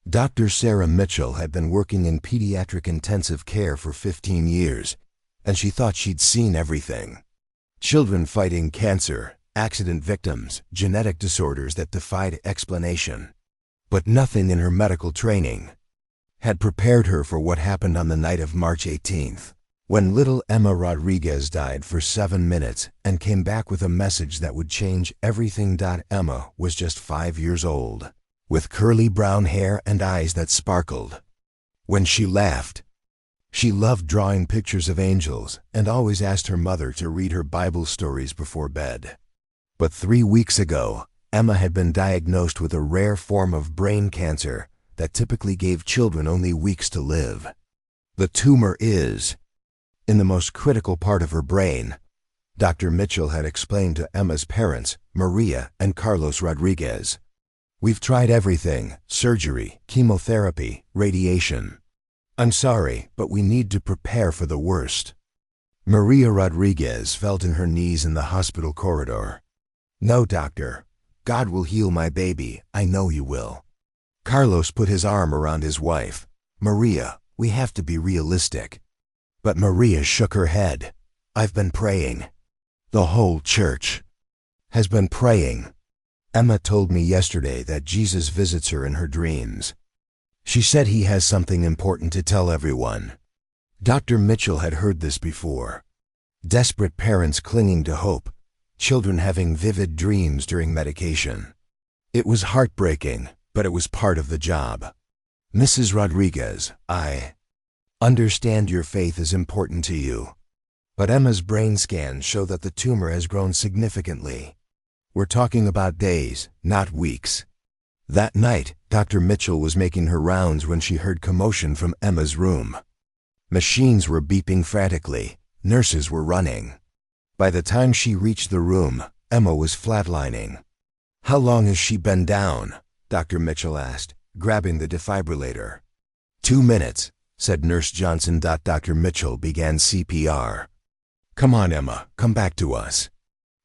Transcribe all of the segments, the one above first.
Dr. Sarah Mitchell had been working in pediatric intensive care for 15 years, and she thought she'd seen everything. Children fighting cancer, accident victims, genetic disorders that defied explanation. But nothing in her medical training had prepared her for what happened on the night of March 18th, when little Emma Rodriguez died for 7 minutes and came back with a message that would change everything. Emma was just 5 years old, with curly brown hair and eyes that sparkled. When she laughed, she loved drawing pictures of angels and always asked her mother to read her Bible stories before bed. But 3 weeks ago, Emma had been diagnosed with a rare form of brain cancer that typically gave children only weeks to live. The tumor is in the most critical part of her brain, Dr. Mitchell had explained to Emma's parents, Maria and Carlos Rodriguez. We've tried everything: surgery, chemotherapy, radiation. I'm sorry, but we need to prepare for the worst. Maria Rodriguez fell to her knees in the hospital corridor. No, doctor. God will heal my baby. I know you will. Carlos put his arm around his wife. Maria, we have to be realistic. But Maria shook her head. I've been praying. The whole church has been praying. Emma told me yesterday that Jesus visits her in her dreams. She said he has something important to tell everyone. Dr. Mitchell had heard this before. Desperate parents clinging to hope, children having vivid dreams during medication. It was heartbreaking, but it was part of the job. Mrs. Rodriguez, I understand your faith is important to you, but Emma's brain scans show that the tumor has grown significantly. We're talking about days, not weeks. That night, Dr. Mitchell was making her rounds when she heard commotion from Emma's room. Machines were beeping frantically. Nurses were running. By the time she reached the room, Emma was flatlining. How long has she been down? Dr. Mitchell asked, grabbing the defibrillator. 2 minutes, said Nurse Johnson. Dr. Mitchell began CPR. Come on, Emma, come back to us.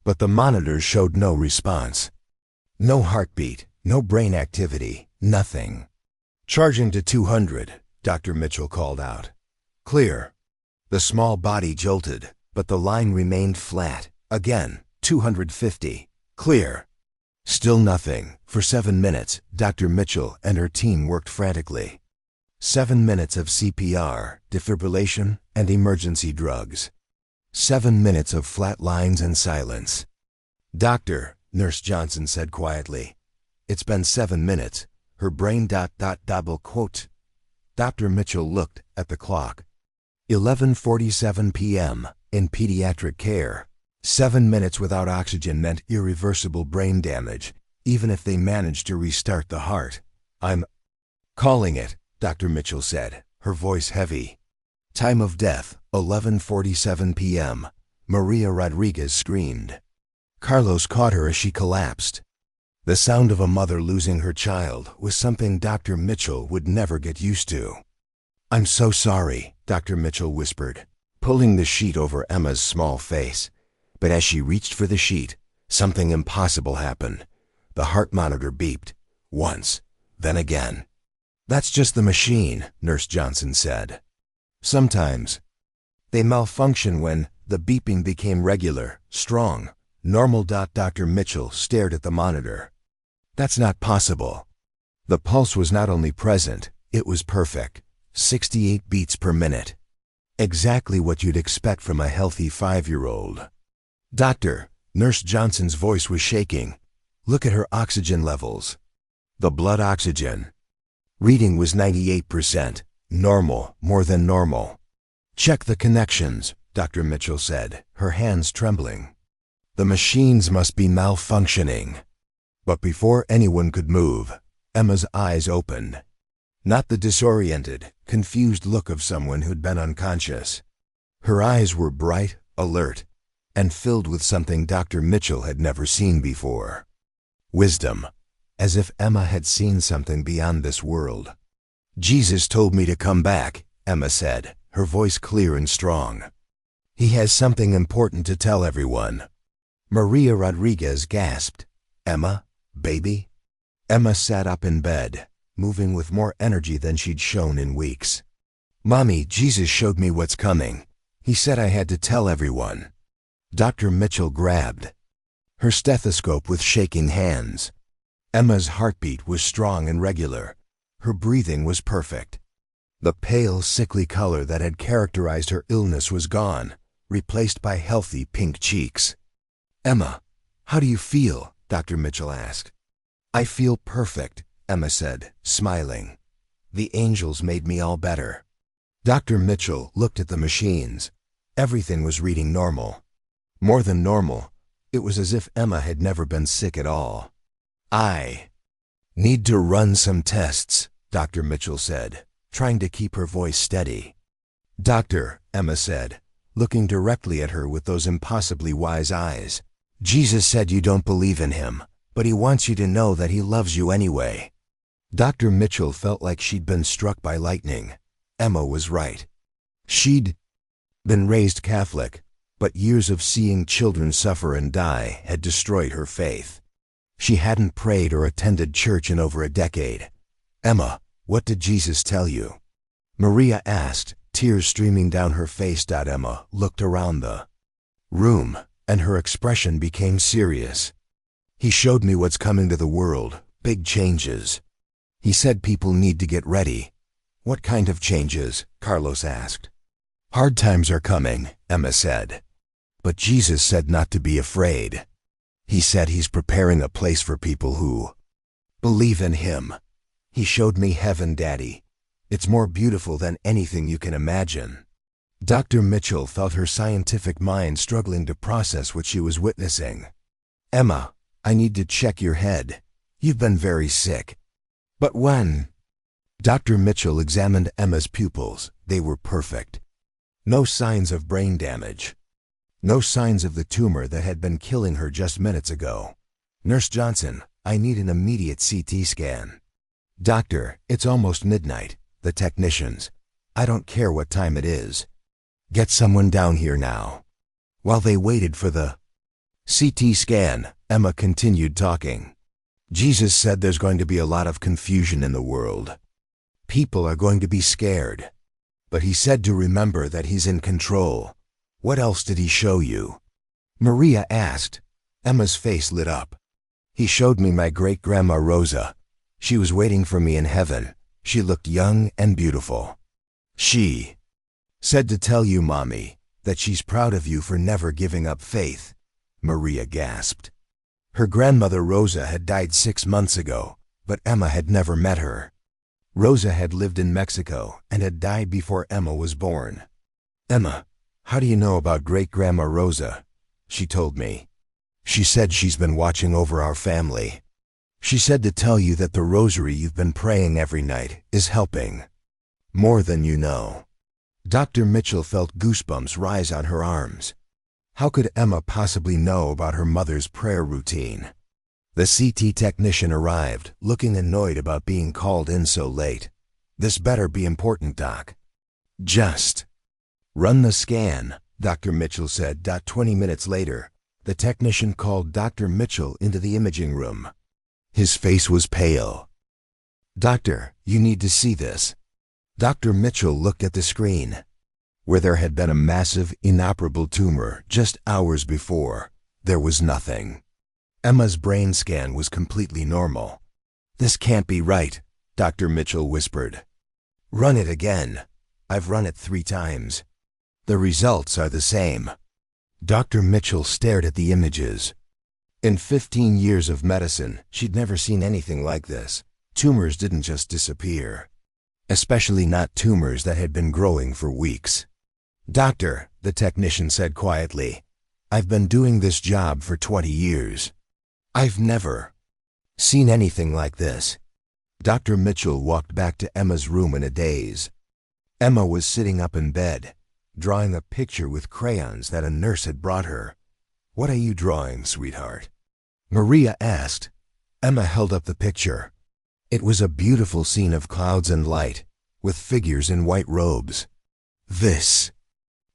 But the monitors showed no response. No heartbeat, no brain activity, nothing. Charging to 200, Dr. Mitchell called out. Clear. The small body jolted, but the line remained flat. Again, 250. Clear. Still nothing. For 7 minutes, Dr. Mitchell and her team worked frantically. 7 minutes of CPR, defibrillation, and emergency drugs. 7 minutes of flat lines and silence. Doctor, Nurse Johnson said quietly. It's been 7 minutes. Her brain ... double quote. Dr. Mitchell looked at the clock. 11:47 p.m. in pediatric care. 7 minutes without oxygen meant irreversible brain damage, even if they managed to restart the heart. I'm calling it, Dr. Mitchell said, her voice heavy. Time of death, 11:47 p.m. Maria Rodriguez screamed. Carlos caught her as she collapsed. The sound of a mother losing her child was something Dr. Mitchell would never get used to. I'm so sorry, Dr. Mitchell whispered, pulling the sheet over Emma's small face. But as she reached for the sheet, something impossible happened. The heart monitor beeped. Once, then again. That's just the machine, Nurse Johnson said. Sometimes they malfunction when the beeping became regular, strong, normal. Dr. Mitchell stared at the monitor. That's not possible. The pulse was not only present, it was perfect. 68 beats per minute. Exactly what you'd expect from a healthy 5-year-old. Doctor, Nurse Johnson's voice was shaking. Look at her oxygen levels. The blood oxygen reading was 98%. Normal, more than normal. Check the connections, Dr. Mitchell said, her hands trembling. The machines must be malfunctioning. But before anyone could move, Emma's eyes opened. Not the disoriented, confused look of someone who'd been unconscious. Her eyes were bright, alert, and filled with something Dr. Mitchell had never seen before. Wisdom, as if Emma had seen something beyond this world. Jesus told me to come back, Emma said, her voice clear and strong. He has something important to tell everyone. Maria Rodriguez gasped. Emma, baby? Emma sat up in bed. moving with more energy than she'd shown in weeks. "Mommy, Jesus showed me what's coming. He said I had to tell everyone." Dr. Mitchell grabbed her stethoscope with shaking hands. Emma's heartbeat was strong and regular. Her breathing was perfect. The pale, sickly color that had characterized her illness was gone, replaced by healthy pink cheeks. "Emma, how do you feel?" Dr. Mitchell asked. "I feel perfect," Emma said, smiling. "The angels made me all better." Dr. Mitchell looked at the machines. Everything was reading normal. More than normal, it was as if Emma had never been sick at all. "I need to run some tests," Dr. Mitchell said, trying to keep her voice steady. "Doctor," Emma said, looking directly at her with those impossibly wise eyes, "Jesus said you don't believe in him, but he wants you to know that he loves you anyway." Dr. Mitchell felt like she'd been struck by lightning. Emma was right. She'd been raised Catholic, but years of seeing children suffer and die had destroyed her faith. She hadn't prayed or attended church in over a decade. "Emma, what did Jesus tell you?" Maria asked, tears streaming down her face. Emma looked around the room, and her expression became serious. "He showed me what's coming to the world, big changes. He said people need to get ready." "What kind of changes?" Carlos asked. "Hard times are coming," Emma said. "But Jesus said not to be afraid. He said he's preparing a place for people who believe in him. He showed me heaven, Daddy. It's more beautiful than anything you can imagine." Dr. Mitchell felt her scientific mind struggling to process what she was witnessing. "Emma, I need to check your head. You've been very sick." "But when?" Dr. Mitchell examined Emma's pupils. They were perfect. No signs of brain damage. No signs of the tumor that had been killing her just minutes ago. "Nurse Johnson, I need an immediate CT scan." "Doctor, it's almost midnight. The technicians. I don't care what time it is. Get someone down here now." While they waited for the CT scan, Emma continued talking. "Jesus said there's going to be a lot of confusion in the world. People are going to be scared. But he said to remember that he's in control. What else did he show you?" Maria asked. Emma's face lit up. "He showed me my great-grandma Rosa. She was waiting for me in heaven. She looked young and beautiful. She said to tell you, Mommy, that she's proud of you for never giving up faith." Maria gasped. Her grandmother Rosa had died 6 months ago, but Emma had never met her. Rosa had lived in Mexico and had died before Emma was born. "Emma, how do you know about great-grandma Rosa?" "She told me. She said she's been watching over our family. She said to tell you that the rosary you've been praying every night is helping. More than you know." Dr. Mitchell felt goosebumps rise on her arms. How could Emma possibly know about her mother's prayer routine? The CT technician arrived, looking annoyed about being called in so late. "This better be important, Doc." "Just run the scan," Dr. Mitchell said. 20 minutes later, the technician called Dr. Mitchell into the imaging room. His face was pale. "Doctor, you need to see this." Dr. Mitchell looked at the screen. Where there had been a massive, inoperable tumor just hours before, there was nothing. Emma's brain scan was completely normal. "This can't be right," Dr. Mitchell whispered. "Run it again. I've run it 3 times. The results are the same." Dr. Mitchell stared at the images. In 15 years of medicine, she'd never seen anything like this. Tumors didn't just disappear. Especially not tumors that had been growing for weeks. "Doctor," the technician said quietly, "I've been doing this job for 20 years. I've never seen anything like this." Dr. Mitchell walked back to Emma's room in a daze. Emma was sitting up in bed, drawing a picture with crayons that a nurse had brought her. "What are you drawing, sweetheart?" Maria asked. Emma held up the picture. It was a beautiful scene of clouds and light, with figures in white robes. "This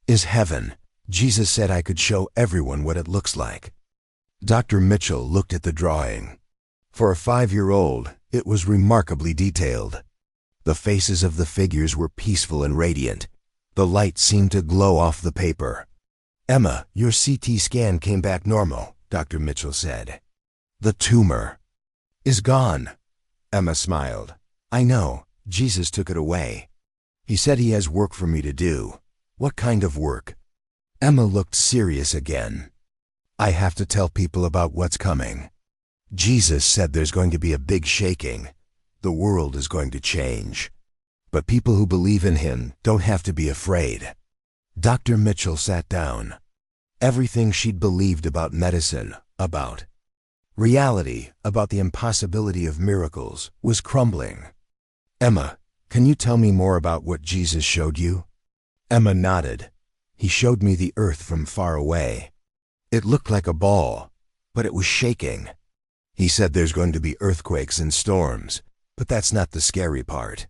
is heaven. Jesus said I could show everyone what it looks like." Dr. Mitchell looked at the drawing. For a 5-year-old, it was remarkably detailed. The faces of the figures were peaceful and radiant. The light seemed to glow off the paper. "Emma, your CT scan came back normal," Dr. Mitchell said. "The tumor is gone." Emma smiled. "I know. Jesus took it away. He said he has work for me to do." "What kind of work?" Emma looked serious again. "I have to tell people about what's coming. Jesus said there's going to be a big shaking. The world is going to change. But people who believe in him don't have to be afraid." Dr. Mitchell sat down. Everything she'd believed about medicine, about reality, about the impossibility of miracles, was crumbling. "Emma, can you tell me more about what Jesus showed you?" Emma nodded. "He showed me the earth from far away. It looked like a ball, but it was shaking. He said there's going to be earthquakes and storms, but that's not the scary part."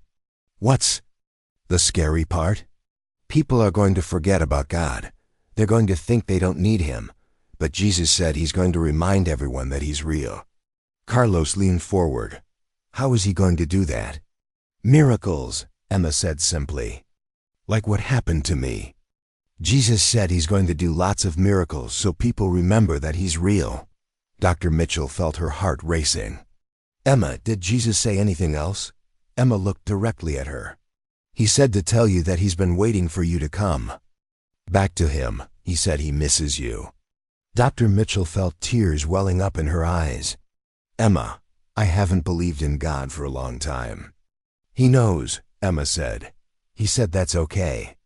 "What's the scary part?" "People are going to forget about God. They're going to think they don't need him, but Jesus said he's going to remind everyone that he's real." Carlos leaned forward. "How is he going to do that?" "Miracles," Emma said simply. "Like what happened to me. Jesus said he's going to do lots of miracles so people remember that he's real." Dr. Mitchell felt her heart racing. "Emma, did Jesus say anything else?" Emma looked directly at her. "He said to tell you that he's been waiting for you to come back to him. He said he misses you." Dr. Mitchell felt tears welling up in her eyes. "Emma, I haven't believed in God for a long time." "He knows," Emma said. "He said that's okay.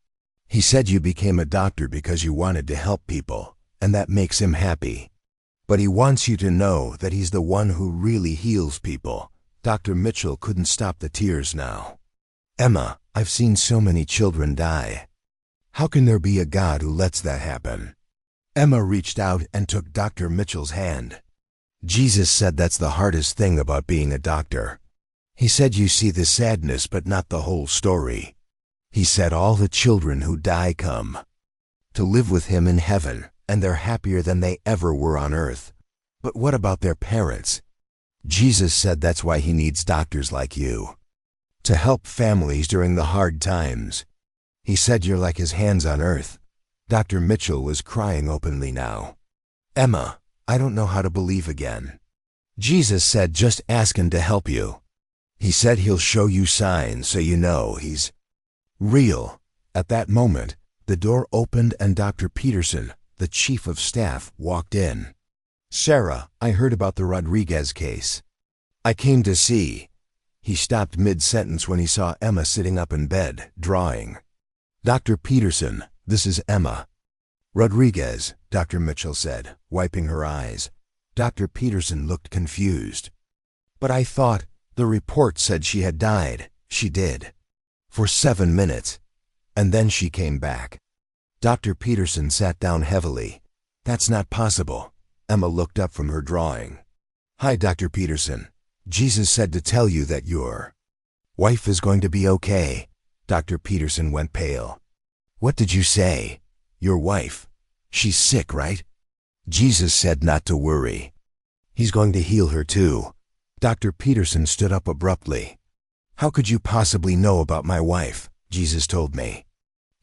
He said you became a doctor because you wanted to help people, and that makes him happy. But he wants you to know that he's the one who really heals people." Dr. Mitchell couldn't stop the tears now. "Emma, I've seen so many children die. How can there be a God who lets that happen?" Emma reached out and took Dr. Mitchell's hand. "Jesus said that's the hardest thing about being a doctor. He said you see the sadness but not the whole story. He said all the children who die come to live with him in heaven, and they're happier than they ever were on earth. But what about their parents? Jesus said that's why he needs doctors like you, to help families during the hard times. He said you're like his hands on earth." Dr. Mitchell was crying openly now. "Emma, I don't know how to believe again. Jesus said just ask him to help you. He said he'll show you signs so you know he's real." At that moment, the door opened and Dr. Peterson, the chief of staff, walked in. "Sarah, I heard about the Rodriguez case. I came to see." He stopped mid-sentence when he saw Emma sitting up in bed, drawing. "Dr. Peterson, this is Emma." "Rodriguez," Dr. Mitchell said, wiping her eyes. Dr. Peterson looked confused. "But I thought the report said she had died." "She did. For 7 minutes. And then she came back." Dr. Peterson sat down heavily. "That's not possible." Emma looked up from her drawing. "Hi, Dr. Peterson. Jesus said to tell you that your wife is going to be okay." Dr. Peterson went pale. "What did you say? Your wife? She's sick, right?" "Jesus said not to worry. He's going to heal her too." Dr. Peterson stood up abruptly. "How could you possibly know about my wife?" "Jesus told me.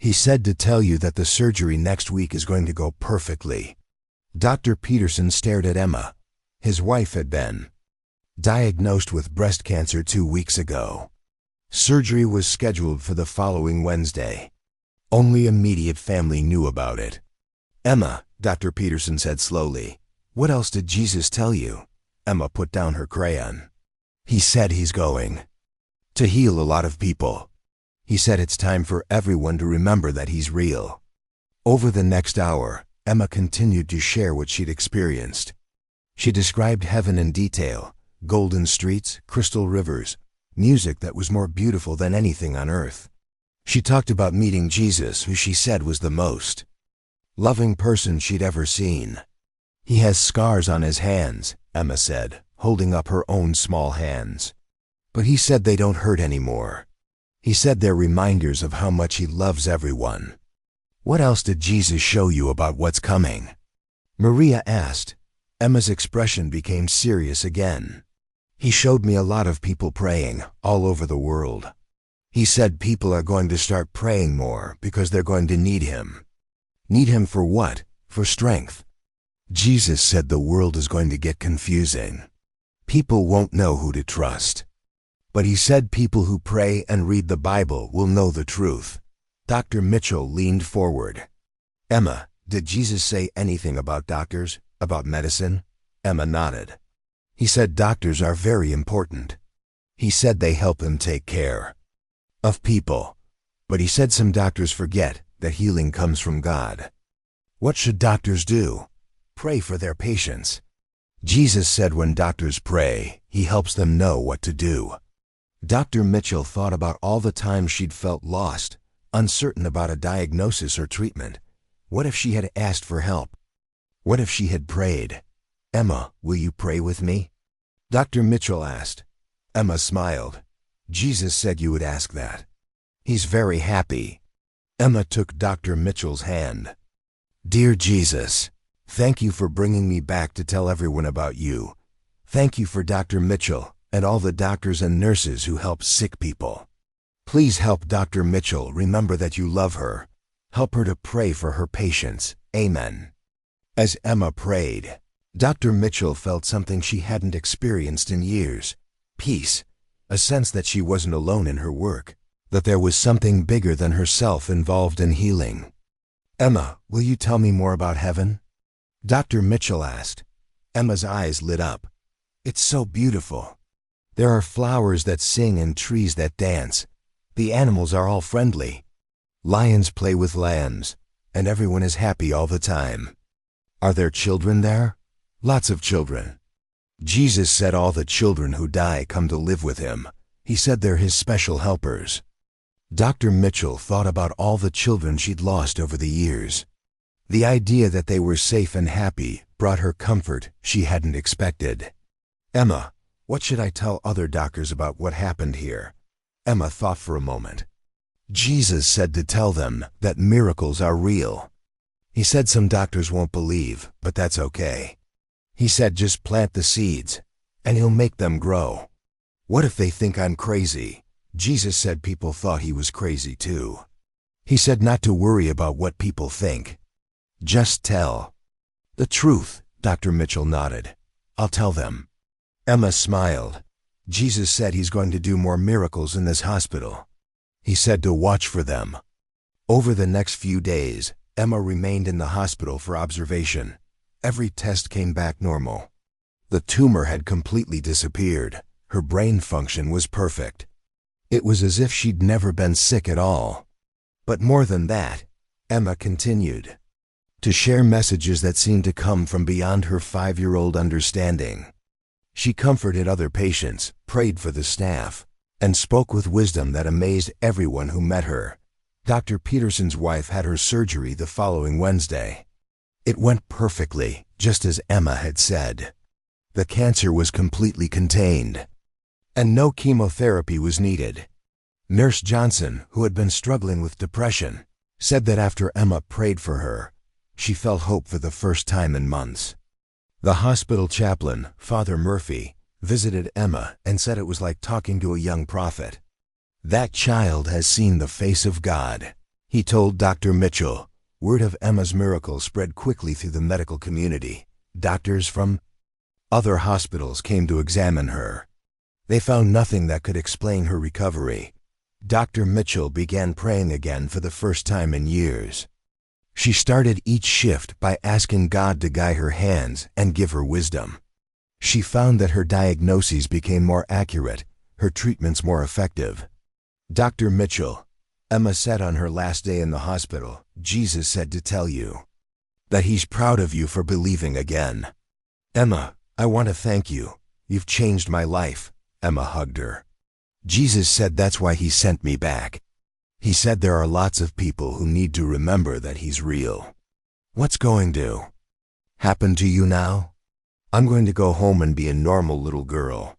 He said to tell you that the surgery next week is going to go perfectly." Dr. Peterson stared at Emma. His wife had been diagnosed with breast cancer 2 weeks ago. Surgery was scheduled for the following Wednesday. Only immediate family knew about it. "Emma," Dr. Peterson said slowly, "what else did Jesus tell you?" Emma put down her crayon. "He said he's going to heal a lot of people. He said it's time for everyone to remember that he's real." Over the next hour, Emma continued to share what she'd experienced. She described heaven in detail: golden streets, crystal rivers, music that was more beautiful than anything on earth. She talked about meeting Jesus, who she said was the most loving person she'd ever seen. "He has scars on his hands," Emma said, holding up her own small hands. "But he said they don't hurt anymore. He said they're reminders of how much he loves everyone." "What else did Jesus show you about what's coming?" Maria asked. Emma's expression became serious again. He showed me a lot of people praying all over the world. He said people are going to start praying more because they're going to need Him. Need Him for what? For strength. Jesus said the world is going to get confusing. People won't know who to trust. But He said people who pray and read the Bible will know the truth. Dr. Mitchell leaned forward. Emma, did Jesus say anything about doctors, about medicine? Emma nodded. He said doctors are very important. He said they help Him take care of people. But He said some doctors forget that healing comes from God. What should doctors do? Pray for their patients. Jesus said when doctors pray, He helps them know what to do. Dr. Mitchell thought about all the times she'd felt lost, uncertain about a diagnosis or treatment. What if she had asked for help? What if she had prayed? Emma, will you pray with me? Dr. Mitchell asked. Emma smiled. Jesus said you would ask that. He's very happy. Emma took Dr. Mitchell's hand. Dear Jesus, thank you for bringing me back to tell everyone about you. Thank you for Dr. Mitchell and all the doctors and nurses who help sick people. Please help Dr. Mitchell remember that you love her. Help her to pray for her patients. Amen. As Emma prayed, Dr. Mitchell felt something she hadn't experienced in years. Peace. A sense that she wasn't alone in her work, that there was something bigger than herself involved in healing. Emma, will you tell me more about heaven? Dr. Mitchell asked. Emma's eyes lit up. It's so beautiful. There are flowers that sing and trees that dance. The animals are all friendly. Lions play with lambs, and everyone is happy all the time. Are there children there? Lots of children. Jesus said all the children who die come to live with Him. He said they're His special helpers. Dr. Mitchell thought about all the children she'd lost over the years. The idea that they were safe and happy brought her comfort she hadn't expected. Emma, what should I tell other doctors about what happened here? Emma thought for a moment. Jesus said to tell them that miracles are real. He said some doctors won't believe, but that's okay. He said just plant the seeds, and He'll make them grow. What if they think I'm crazy? Jesus said people thought He was crazy too. He said not to worry about what people think. Just tell the truth. Dr. Mitchell nodded. I'll tell them. Emma smiled. Jesus said He's going to do more miracles in this hospital. He said to watch for them. Over the next few days, Emma remained in the hospital for observation. Every test came back normal. The tumor had completely disappeared. Her brain function was perfect. It was as if she'd never been sick at all. But more than that, Emma continued to share messages that seemed to come from beyond her 5-year-old understanding. She comforted other patients, prayed for the staff, and spoke with wisdom that amazed everyone who met her. Dr. Peterson's wife had her surgery the following Wednesday. It went perfectly, just as Emma had said. The cancer was completely contained, and no chemotherapy was needed. Nurse Johnson, who had been struggling with depression, said that after Emma prayed for her, she felt hope for the first time in months. The hospital chaplain, Father Murphy, visited Emma and said it was like talking to a young prophet. That child has seen the face of God, he told Dr. Mitchell. Word of Emma's miracle spread quickly through the medical community. Doctors from other hospitals came to examine her. They found nothing that could explain her recovery. Dr. Mitchell began praying again for the first time in years. She started each shift by asking God to guide her hands and give her wisdom. She found that her diagnoses became more accurate, her treatments more effective. Dr. Mitchell, Emma said on her last day in the hospital, Jesus said to tell you that He's proud of you for believing again. Emma, I want to thank you. You've changed my life. Emma hugged her. Jesus said that's why He sent me back. He said there are lots of people who need to remember that He's real. What's going to happen to you now? I'm going to go home and be a normal little girl.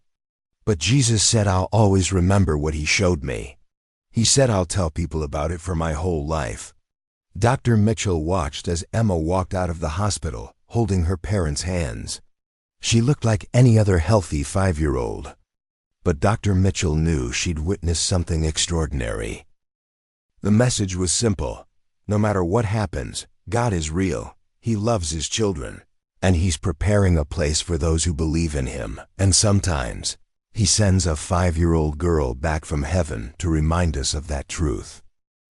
But Jesus said I'll always remember what He showed me. He said I'll tell people about it for my whole life. Dr. Mitchell watched as Emma walked out of the hospital, holding her parents' hands. She looked like any other healthy 5-year-old. But Dr. Mitchell knew she'd witnessed something extraordinary. The message was simple. No matter what happens, God is real. He loves His children. And He's preparing a place for those who believe in Him. And sometimes, He sends a 5-year-old girl back from heaven to remind us of that truth.